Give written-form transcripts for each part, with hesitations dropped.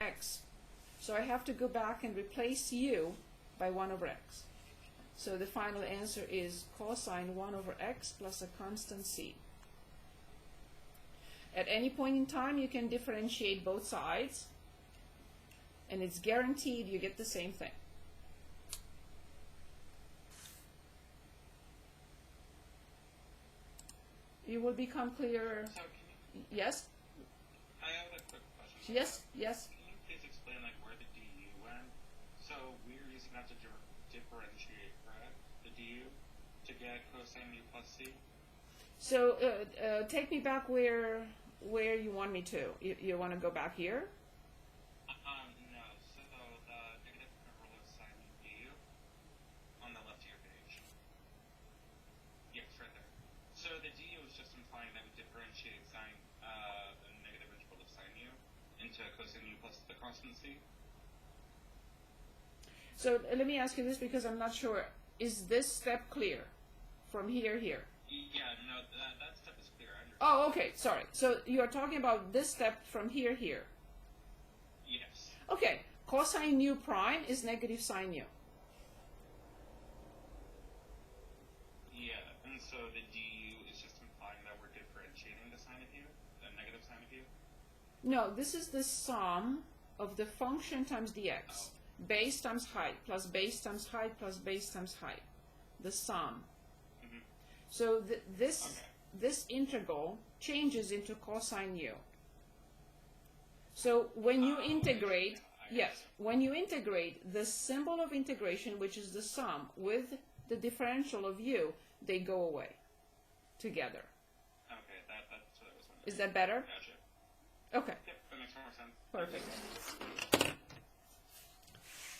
x. So I have to go back and replace u by 1 over x. So the final answer is cosine 1 over x plus a constant c. At any point in time, you can differentiate both sides, and it's guaranteed you get the same thing. You will become clearer. So Yes? I have a quick question. Yes? Yes? Can you please explain like where the du went? So we're using that to differentiate, correct? The du to get cosine u plus c? So take me back where you want me to. You want to go back here? No. So the negative integral of sine u du on the left of your page. Yes, right there. So the du is just implying that we differentiate sine, the negative integral of sine u into cosine u plus the constant c. So let me ask you this because I'm not sure. Is this step clear from here? Yeah, no, that step is clear. I understand. Oh, okay, sorry. So you are talking about this step from here. Yes. Okay, cosine u prime is negative sine u. Yeah, and so the du is just implying that we're differentiating the sine of u, the negative sine of u? No, this is the sum of the function times dx. Oh. Base times height plus base times height plus base times height. The sum. Mm-hmm. So this Okay. this integral changes into cosine u. So when you integrate, yes, when you integrate the symbol of integration, which is the sum, with the differential of u, they go away together. Okay, that's what I was wondering. Is that better? Gotcha. Okay, Yep, that makes more sense. perfect.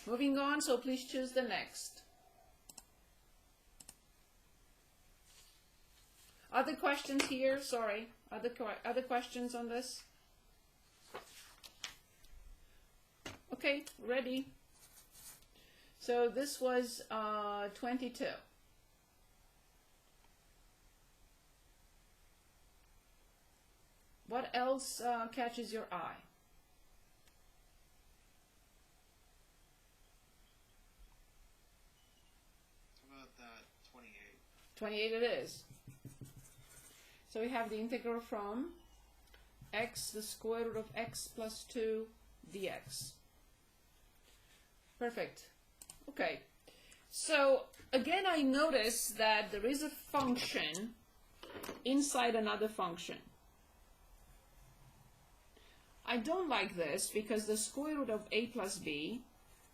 Moving on, so please choose the next. Other questions here? Sorry. Other questions on this? Okay, ready. So this was 22. What else catches your eye? How about that 28? 28 it is. So we have the integral from x, the square root of x plus 2 dx. Perfect. Okay. So again, I notice that there is a function inside another function. I don't like this because the square root of a plus b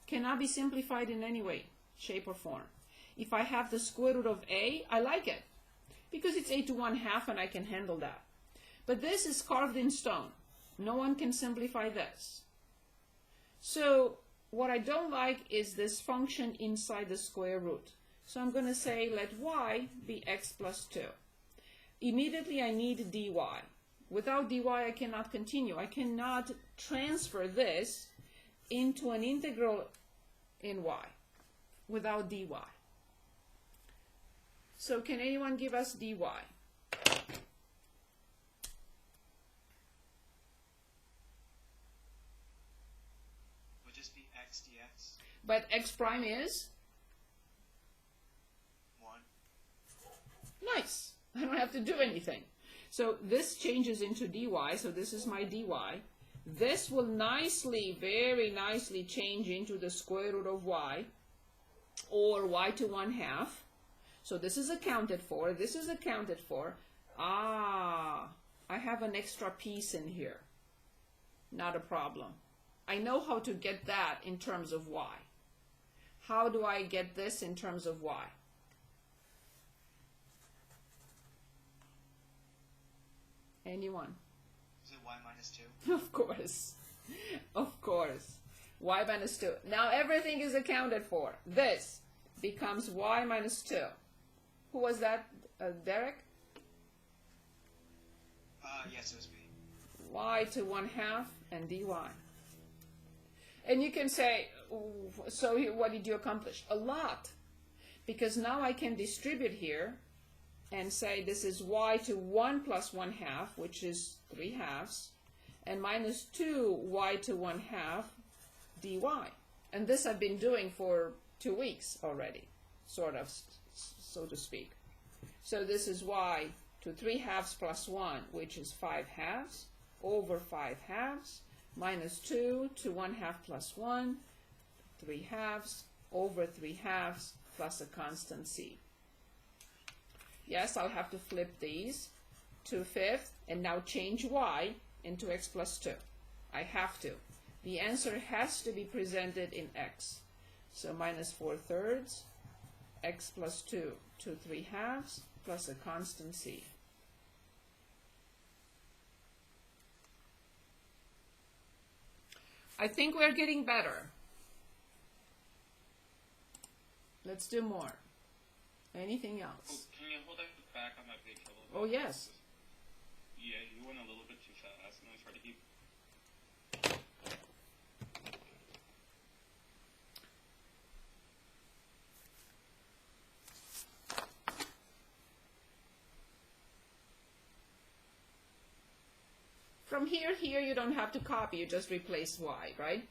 cannot be simplified in any way, shape, or form. If I have the square root of a, I like it because it's a to 1/2 and I can handle that. But this is carved in stone. No one can simplify this. So what I don't like is this function inside the square root. So I'm going to say let y be x plus 2. Immediately I need dy. Without dy I cannot continue. I cannot transfer this into an integral in y without dy. So can anyone give us dy? Would just be x dx? But x prime is? 1. Nice. I don't have to do anything. So this changes into dy, so this is my dy. This will nicely, very nicely change into the square root of y, or y to 1/2. So this is accounted for, this is accounted for. Ah, I have an extra piece in here. Not a problem. I know how to get that in terms of y. How do I get this in terms of y? Anyone? Is it y minus 2? Of course. Of course. Y minus 2. Now everything is accounted for. This becomes y minus 2. Who was that? Derek? Yes, it was me. Y to 1/2 and dy. And you can say, so what did you accomplish? A lot. Because now I can distribute here and say this is y to 1 plus 1/2, which is 3/2, and minus 2y to 1/2 dy. And this I've been doing for 2 weeks already, sort of, so to speak. So this is y to 3/2 plus 1, which is 5/2, over 5/2, minus 2 to 1/2 plus 1, 3/2, over 3/2, plus a constant c. Yes, I'll have to flip these to 5th, and now change y into x plus 2. I have to. The answer has to be presented in x. So minus 4/3, x plus 2 to 3/2, plus a constant c. I think we're getting better. Let's do more. Anything Oh, else? can you hold it back on that page a little bit? Oh, yes. Yeah, you went a little bit too fast, and I tried to keep. From here, you don't have to copy, you just replace y, right?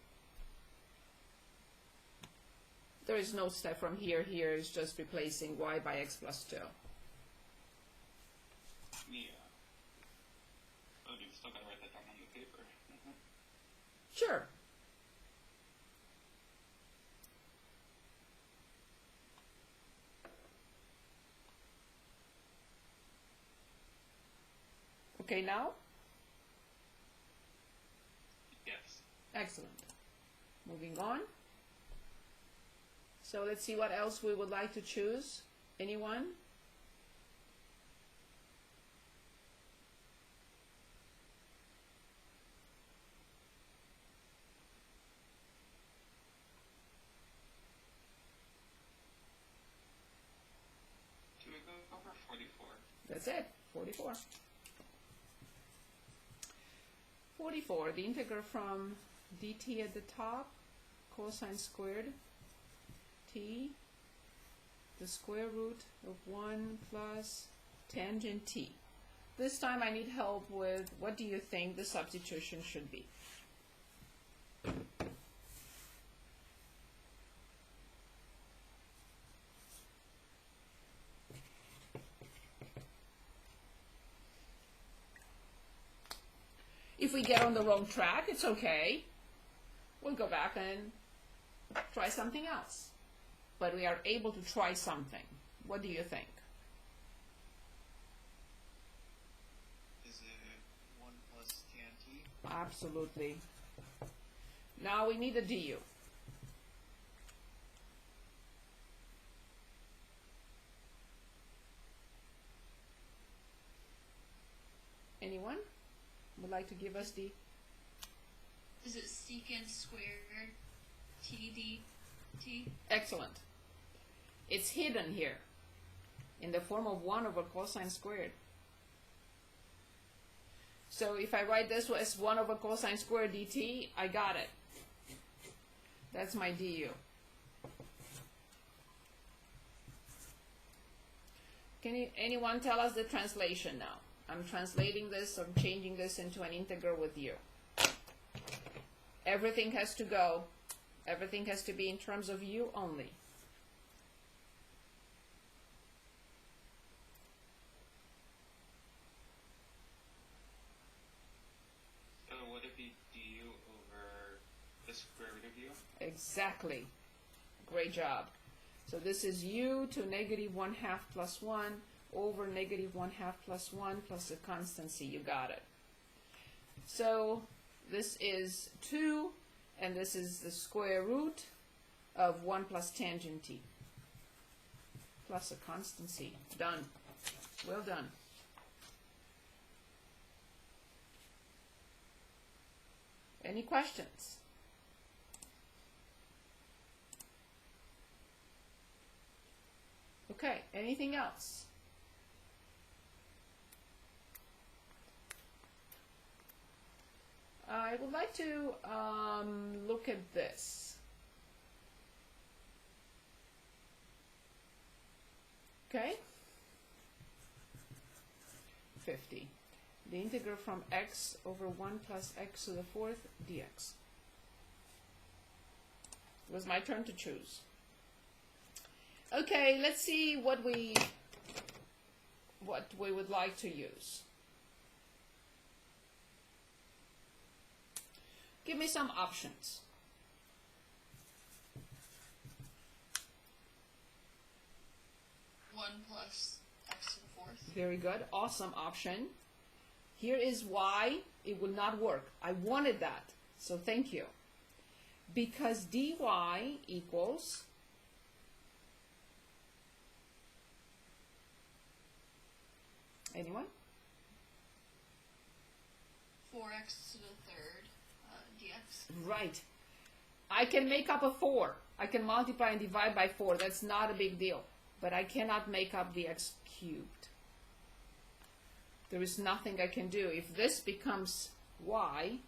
There is no step from here, is just replacing y by x plus 2. Yeah. Oh, you still gotta write that down on the paper. Sure. Okay, now? Yes. Excellent. Moving on. So let's see what else we would like to choose. Anyone? Do we go over 44? That's it, 44. 44, the integral from dt at the top, cosine squared t, the square root of 1 plus tangent t. This time I need help with what do you think the substitution should be? If we get on the wrong track, it's okay. We'll go back and try something else. But we are able to try something. What do you think? Is it 1 plus tan t? Absolutely. Now we need a du. Anyone would like to give us the... Is it secant squared t dt? Excellent. It's hidden here in the form of 1 over cosine squared. So if I write this as 1 over cosine squared dt, I got it. That's my du. Can anyone tell us the translation now? I'm translating this, I'm changing this into an integral with you. Everything has to go. Everything has to be in terms of u only. So would it be du over the square root of u? Exactly. Great job. So this is u to negative 1/2 plus 1 over negative 1/2 plus 1 plus a constant c. You got it. So this is 2, and this is the square root of 1 plus tangent t plus a constant c. Done. Well done. Any questions? Okay, anything else? I would like to look at this. Okay? 50. the integral from x over 1 plus x to the fourth dx. It was my turn to choose. Okay, let's see what we would like to use. Give me some options. One plus x to the fourth. Very good. Awesome option. Here is why it will not work. I wanted that, so thank you. Because dy equals anyone? 4x to the third dx. Right. I can make up a 4. I can multiply and divide by 4. That's not a big deal. But I cannot make up the x cubed. There is nothing I can do. If this becomes y,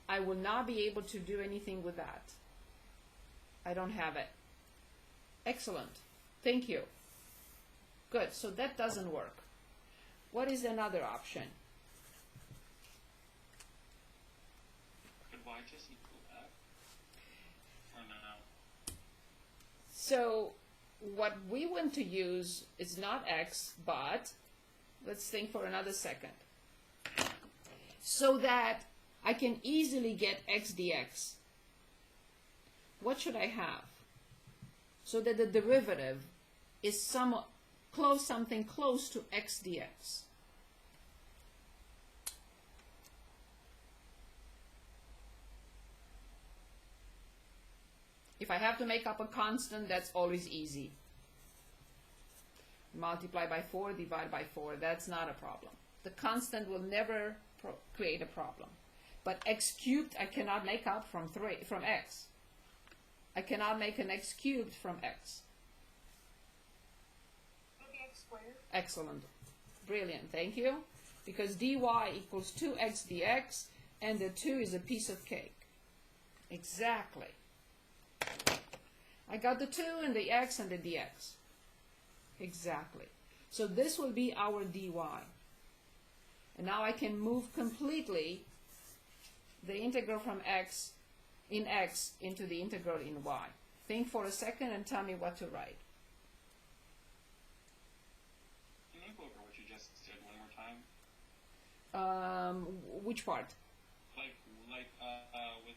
I will not be able to do anything with that. I don't have it. Excellent. Thank you. Good. So that doesn't work. What is another option? Could y just equal x? Or no? So what we want to use is not x, but let's think for another second. So that I can easily get x dx. What should I have? So that the derivative is something close to x dx. If I have to make up a constant, that's always easy. Multiply by 4, divide by 4, that's not a problem. The constant will never create a problem. But x cubed I cannot make up from x. I cannot make an x cubed from x. Maybe x squared. Excellent. Brilliant, thank you. Because dy equals 2x dx, and the 2 is a piece of cake. Exactly. I got the 2 and the x and the dx. Exactly. So this will be our dy. And now I can move completely the integral from x into the integral in y. Think for a second and tell me what to write. Can you go over what you just said one more time? Which part? Like with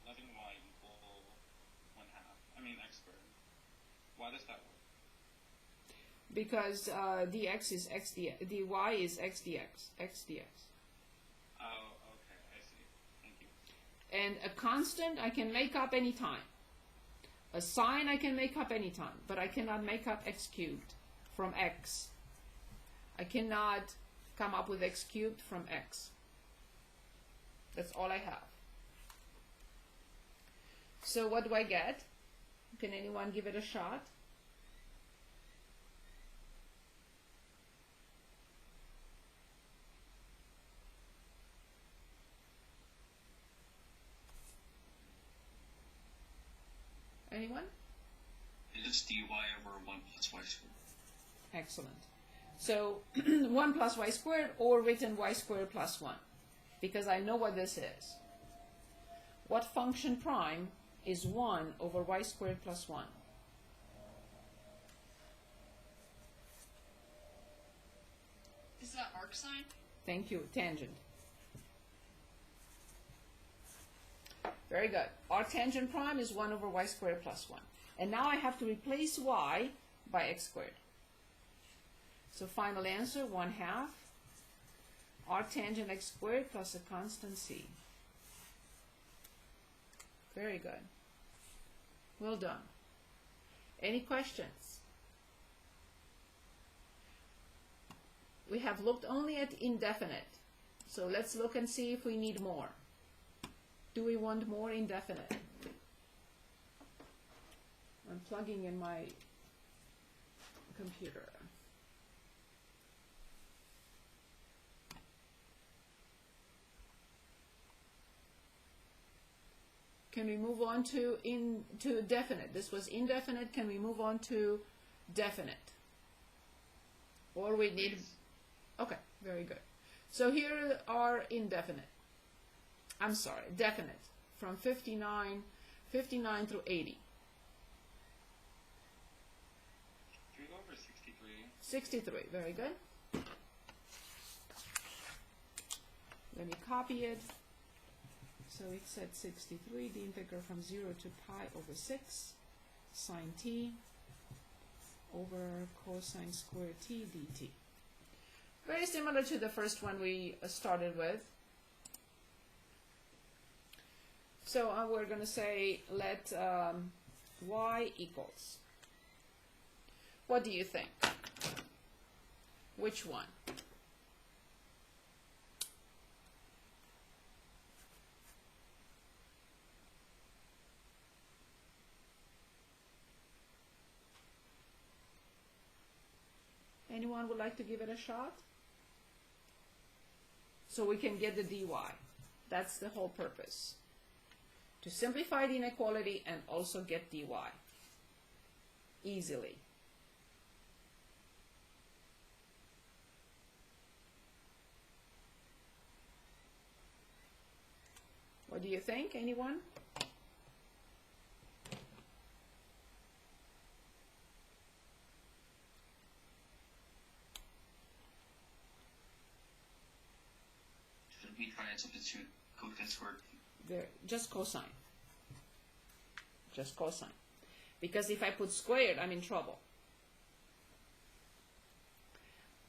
letting y equal 1/2. I mean x squared. Why does that work? Because dx is x dx, dy is x dx, x dx. Oh, okay, I see. Thank you. And a constant I can make up any time. A sign I can make up any time, but I cannot make up x cubed from x. I cannot come up with x cubed from x. That's all I have. So what do I get? Can anyone give it a shot? Anyone? It is dy over 1 plus y squared. Excellent. So 1 plus y squared, or written y squared plus 1, because I know what this is. What function prime is 1 over y squared plus 1? Is that arc sine? Thank you. Tangent. Very good. Our tangent prime is 1 over y squared plus 1. And now I have to replace y by x squared. So final answer, 1/2 arctangent x squared plus a constant c. Very good. Well done. Any questions? We have looked only at indefinite. So let's look and see if we need more. Do we want more indefinite? I'm plugging in my computer. Can we move on to definite? This was indefinite. Can we move on to definite? Or we need... Okay, very good. So here are indefinite. I'm sorry, definite. From 59 through 80. 3 over 63. 63, very good. Let me copy it. So it said 63, the integral from 0 to pi over 6 sine t over cosine squared t dt. Very similar to the first one we started with. So we're going to say let y equals. What do you think? Which one? Anyone would like to give it a shot? So we can get the dy. That's the whole purpose. To simplify the inequality and also get dy. Easily. What do you think? Anyone? Should we try and substitute cosine squared? There, just cosine. Just cosine. Because if I put squared, I'm in trouble.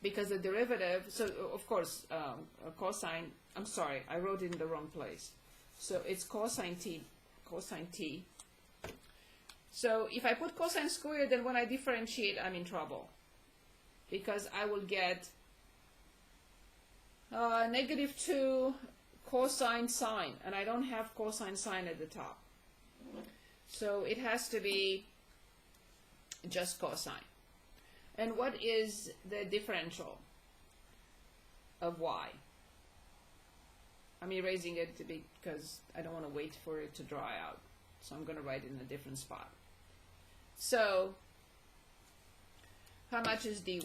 Because the derivative, so of course, cosine, I'm sorry, I wrote it in the wrong place. So it's cosine t. So if I put cosine squared, then when I differentiate, I'm in trouble. Because I will get -2 cosine sine, and I don't have cosine sine at the top. So it has to be just cosine. And what is the differential of y? I'm erasing it because I don't want to wait for it to dry out. So I'm going to write it in a different spot. So how much is dy?